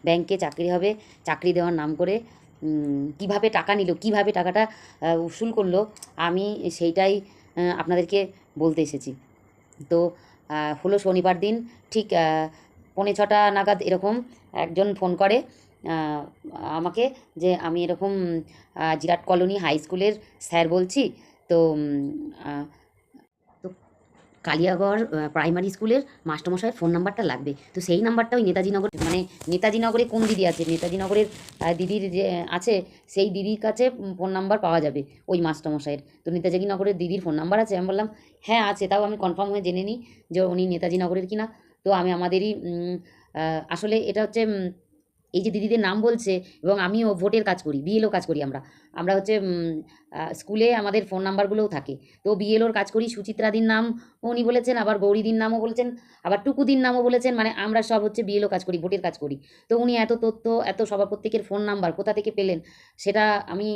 ব্যাংকে চাকরি হবে, চাকরি দেওয়ার নাম করে কিভাবে টাকা নিল, কিভাবে টাকাটা উসুল করলো, আমি সেইটাই আপনাদেরকে বলতে এসেছি। তো হলো শনিবার দিন ঠিক 5:45 নাগাদ এরকম একজন ফোন করে আমাকে, যে আমি এরকম জিরাট কলোনি হাই স্কুলের স্যার বলছি। তো তো কালিয়াগড় প্রাইমারি স্কুলের মাস্টারমশাইয়ের ফোন নাম্বারটা লাগবে। তো সেই নাম্বারটা ওই নেতাজিনগর, মানে নেতাজিনগরে কোন দিদি আছে, নেতাজিনগরের দিদির যে আছে, সেই দিদির কাছে ফোন নাম্বার পাওয়া যাবে ওই মাস্টারমশাইয়ের। তো নেতাজিনগরের দিদির ফোন নাম্বার আছে? আমি বললাম হ্যাঁ আছে, তাও আমি কনফার্ম হয়ে জেনে নিই যে উনি নেতাজিনগরের কিনা। তো আমি আমাদেরই আসলে এটা হচ্ছে এই যে দিদিদের নাম বলছে, এবং আমিও ভোটের কাজ করি, বিএলও কাজ করি আমরা। আমরা হচ্ছে স্কুলে আমাদের ফোন নাম্বারগুলোও থাকে। তো বিএলওর কাজ করি। সুচিত্রাদির নাম উনি বলেছেন, আবার গৌরীদির নামও বলেছেন, আবার টুকুদির নামও বলেছেন। মানে আমরা সব হচ্ছে বিএলও কাজ করি, ভোটের কাজ করি। তো উনি এত তথ্য, এত সবার প্রত্যেকের ফোন নাম্বার কোথা থেকে পেলেন সেটা আমি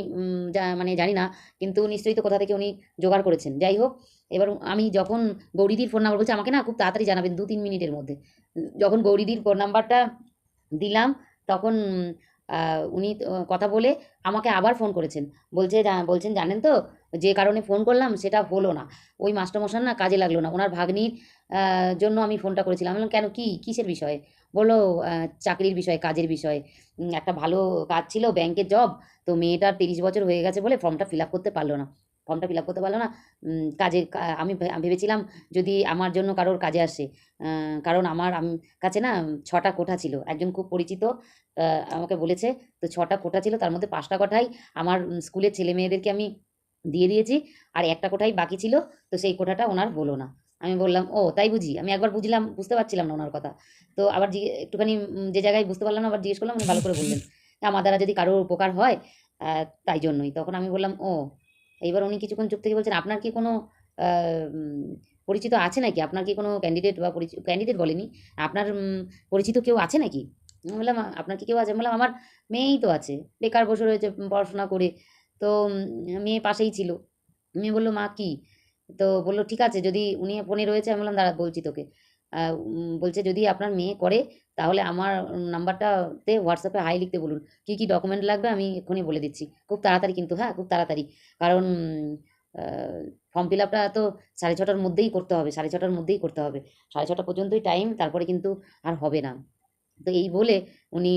মানে জানি না, কিন্তু নিশ্চয়ই তো কোথা থেকে উনি জোগাড় করেছেন। যাই হোক, এবার আমি যখন গৌরীদির ফোন নাম্বার বলছে, আমাকে না খুব তাড়াতাড়ি জানাবেন 2-3 মিনিটের মধ্যে। যখন গৌরীদির ফোন নাম্বারটা দিলাম, তখন উনি কথা বলে আমাকে আবার ফোন করেছেন। বলছেন জানেন তো, যে কারণে ফোন করলাম সেটা হলো না। ওই মাস্টারমশাই না কাজে লাগলো না। ওনার ভাগ্নির জন্য আমি ফোনটা করেছিলাম। আমি বললাম কেন, কিসের বিষয়ে? বললো চাকরির বিষয়ে, কাজের বিষয়ে। একটা ভালো কাজ ছিল, ব্যাংকের জব। তো মেয়েটার 30 বছর হয়ে গেছে বলে ফর্মটা ফিল আপ করতে পারলো না। আমি ভেবেছিলাম যদি আমার জন্য কারোর কাজে আসে। কারণ আমার কাছে না 6টা কোঠা ছিল। একজন খুব পরিচিত আমাকে বলেছে। তো 6টা কোঠা ছিল, তার মধ্যে 5টা কোঠাই আমার স্কুলের ছেলেমেয়েদেরকে আমি দিয়ে দিয়েছি। আর একটা কোঠাই বাকি ছিল। তো সেই কোঠাটা ওনার হলো না। আমি বললাম, ও তাই বুঝি? আমি একবার বুঝলাম, বুঝতে পারছিলাম না ওনার কথা। তো আবার একটুখানি যে জায়গায় বুঝতে পারলাম না আবার জিজ্ঞেস করলাম, উনি ভালো করে বললেন। আমার দ্বারা যদি কারোর উপকার হয় তাই জন্যই। তখন আমি বললাম, ও। এইবার উনি কিছুক্ষণ চুপ থেকে বলছেন, আপনার কি কোনো আ উম পরিচিত আছে নাকি? আপনার কি কোনো ক্যান্ডিডেট বা ক্যান্ডিডেট বলেনি, আপনার পরিচিত কেউ আছে নাকি? আমি বললাম, আপনার কি কেউ আছে?" আমি বললাম, "আমার মেয়েই তো আছে। বেকার বসে রয়েছে পড়াশোনা করে।" তো মেয়ে পাশেই ছিল। মেয়ে বলল, "মা কি?" তো বলল, "ঠিক আছে, যদি উনি ফোনে রয়েছে।" আমি বললাম, "দাঁড়া বলছি তোকে।" বলছে, "যদি আপনার মেয়ে করে তাহলে আমার নাম্বারটাতে WhatsApp এ হাই লিখতে বলুন। কি, কি ডকুমেন্ট লাগবে আমি এক্ষুনি বলে দিচ্ছি। খুব তাড়াতাড়ি কিন্তু, হ্যাঁ? খুব তাড়াতাড়ি। কারণ আ ফর্ম ফিল আপটা তো 6:30টার মধ্যেই করতে হবে। 6:30টার মধ্যেই করতে হবে। 6:30 পর্যন্তই টাইম, তারপরে কিন্তু আর হবে না।" তো এই বলে উনি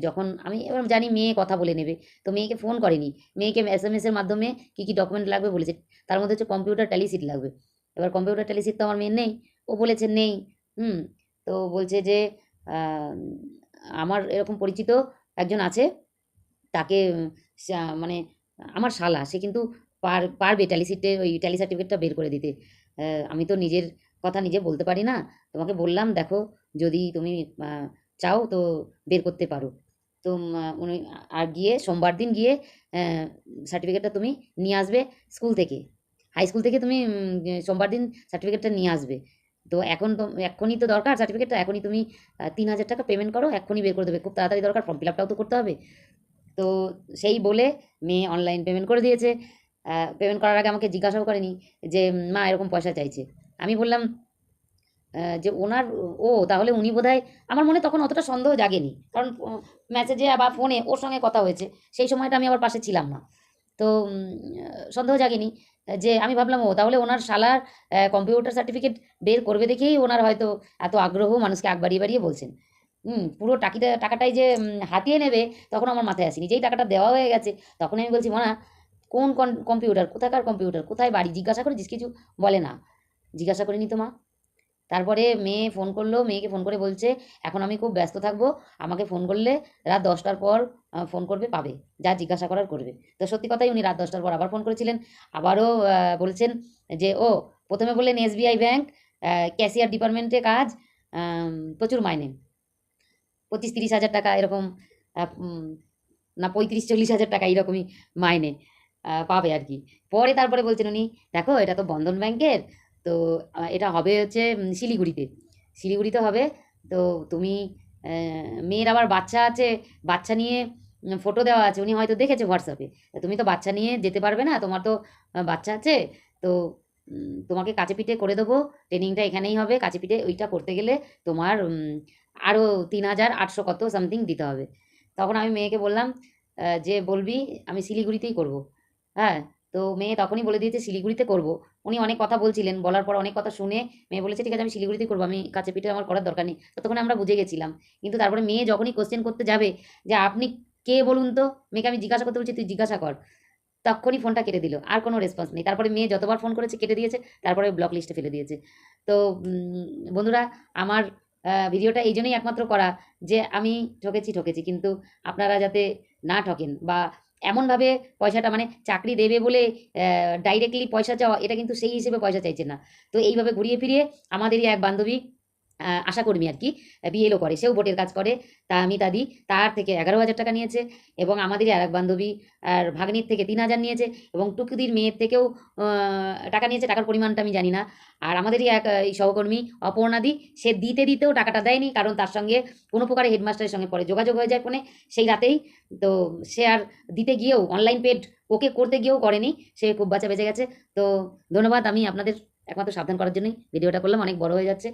যখন আমি এবার জানি মেয়ে কথা বলে নেবে। তো মেয়েকে ফোন করেনি। মেয়েকে এসএমএস এর মাধ্যমে কি, কি ডকুমেন্ট লাগবে বলেছে। তার মধ্যে হচ্ছে কম্পিউটার ট্যালি শিট লাগবে। এবার কম্পিউটার ট্যালি শিট তো আমার মেয়ের নেই। ও বলেছে নেই। হুম? তো বলছে যে আ আমার এরকম পরিচিত একজন আছে, তাকে মানে আমার শালা, সে কিন্তু পারবে ট্যালি শিটে ওই ট্যালি সার্টিফিকেটটা বের করে দিতে। আমি তো নিজের কথা নিজে বলতে পারি না। তোমাকে বললাম দেখো, যদি তুমি আ চাও তো বের করতে পারো। তো উনি আর গিয়ে সোমবার দিন গিয়ে সার্টিফিকেটটা তুমি নিয়ে আসবে স্কুল থেকে। হাই স্কুল থেকে তুমি সোমবার দিন সার্টিফিকেটটা নিয়ে আসবে। তো এখন তো এক্ষুনি তো দরকার সার্টিফিকেটটা, এখনই তুমি ৳৩,০০০ পেমেন্ট করো, এক্ষুনি বের করে দেবে। খুব তাড়াতাড়ি দরকার, ফর্ম ফিল আপটাও তো করতে হবে। তো সেই বলে মেয়ে অনলাইন পেমেন্ট করে দিয়েছে। পেমেন্ট করার আগে আমাকে জিজ্ঞাসাও করেনি যে, "মা এরকম পয়সা চাইছে।" আমি বললাম যে ওনার, তাহলে উনি বোধহয়, আমার মনে তখন অতটা সন্দেহ জাগেনি। কারণ মেসেজে বা ফোনে ওর সঙ্গে কথা হয়েছে। সেই সময়টা আমি আবার পাশে ছিলাম না। তো সন্দেহ জাগেনি যে আমি ভাবলাম, তাহলে ওনার শালার কম্পিউটার সার্টিফিকেট বের করবে দেখেই ওনার হয়তো এত আগ্রহ, মানুষকে আগ বাড়িয়ে, বাড়িয়ে বলছেন। পুরো টাকাটাই যে হাতিয়ে নেবে তখন আমার মাথায় আসেনি। যেই টাকাটা দেওয়া হয়ে গেছে তখনই আমি বলছি, "মনা কোন কম্পিউটার? কোথাকার কম্পিউটার? কোথায় বাড়ি?" জিজ্ঞাসা করেছিস? কিছু বলে না। জিজ্ঞাসা করিনি তো মা। তারপরে মেয়ে ফোন করলো, মেয়েকে ফোন করে বলছে, "এখন আমি খুব ব্যস্ত থাকবো। আমাকে ফোন করলে রাত ১০টার পর ফোন করবে, পাবে। যা জিজ্ঞাসা করার করবে।" তো সত্যি কথাই উনি রাত ১০টার পর আবার ফোন করেছিলেন। আবারও বলছেন যে, "প্রথমে বললেন এসবিআই ব্যাংক, ক্যাশিয়ার ডিপার্টমেন্টে কাজ, প্রচুর মাইনে। ২৫-৩০ হাজার টাকা এরকম, আ উম না ৩৫-৪০ হাজার টাকা এরকমই মাইনে পাবে আরকি।" তারপরে বলছেন উনি, "দেখো এটা তো বন্ধন ব্যাংকের। তো এটা হবে হচ্ছে শিলিগুড়িতে। শিলিগুড়িতে হবে। তো তুমি মেয়ের আবার বাচ্চা আছে, বাচ্চা নিয়ে ফটো দেওয়া আছে। উনি হয়তো দেখেছে WhatsApp এ। তুমি তো বাচ্চা নিয়ে যেতে পারবে না। তোমার তো বাচ্চা আছে। তো তোমাকে কাছে পিঠে করে দেবো। ট্রেনিংটা এখানেই হবে। কাছে পিঠে ওইটা করতে গেলে তোমার আরও ৩,৮০০ কত সামথিং দিতে হবে। তখন আমি মেয়েকে বললাম যে, "বলবি আমি শিলিগুড়িতেই করব।" হ্যাঁ? তো মেয়ে তখনই বলে দিয়েছে শিলিগুড়িতে করব। উনি অনেক কথা বলছিলেন, বলার পর অনেক কথা শুনে মেয়ে বলেছে, "ঠিক আছে আমি শিলিগুড়িতেই করব। আমি কাছে পিঠে আমার করার দরকার নেই।" ততক্ষণে আমরা বুঝে গেছিলাম। কিন্তু তারপরে মেয়ে যখনই কোয়েশ্চেন করতে যাবে যে, "আপনি কে বলুন তো?" মেয়েকে আমি জিজ্ঞাসা করতে বলছি, "তুই জিজ্ঞাসা কর।" তক্ষুনি ফোনটা কেটে দিল। আর কোনো রেসপন্স নেই। তারপরে মেয়ে যতবার ফোন করেছে কেটে দিয়েছে। তারপরে ব্লক লিস্টে ফেলে দিয়েছে। তো বন্ধুরা, আমার ভিডিওটা এইজন্যই একমাত্র করা যে আমি ঠকেছি কিন্তু আপনারা যাতে না ঠকেন বা এমনভাবে পয়সাটা মানে চাকরি দেবে বলে ডাইরেক্টলি পয়সা চাওয়া এটা কিন্তু সেই হিসেবে পয়সা চাইছে না। তো এইভাবে ঘুরিয়ে ফিরিয়ে আমাদেরই এক বান্ধবী আশাকর্মী আরকি, বিএলও করে। সেও ভোটের কাজ করে। তা আমি তা দিই। তার থেকে ১১,০০০ টাকা নিয়েছে এবং আমাদেরই আরেক বান্ধবী আর ভাগ্নির থেকে ৩,০০০ নিয়েছে এবং টুকুদির মেয়ের থেকেও আ টাকা নিয়েছে। টাকার পরিমাণটা আমি জানি না। আর আমাদেরই এক এই সহকর্মী অপর্ণাদি, সে দিতেও টাকাটা দেয়নি। কারণ তার সঙ্গে কোনো প্রকারে হেডমাস্টারের সঙ্গে পরে যোগাযোগ হয়ে যায় ফোনে সেই রাতেই। তো সে আর দিতে গিয়েও অনলাইন পেড ওকে করতে গিয়েও করেনি। সে খুব বাঁচা বেঁচে গেছে। তো ধন্যবাদ। আমি আপনাদের একমাত্র সাবধান করার জন্যই ভিডিওটা করলাম। অনেক বড় হয়ে যাচ্ছে।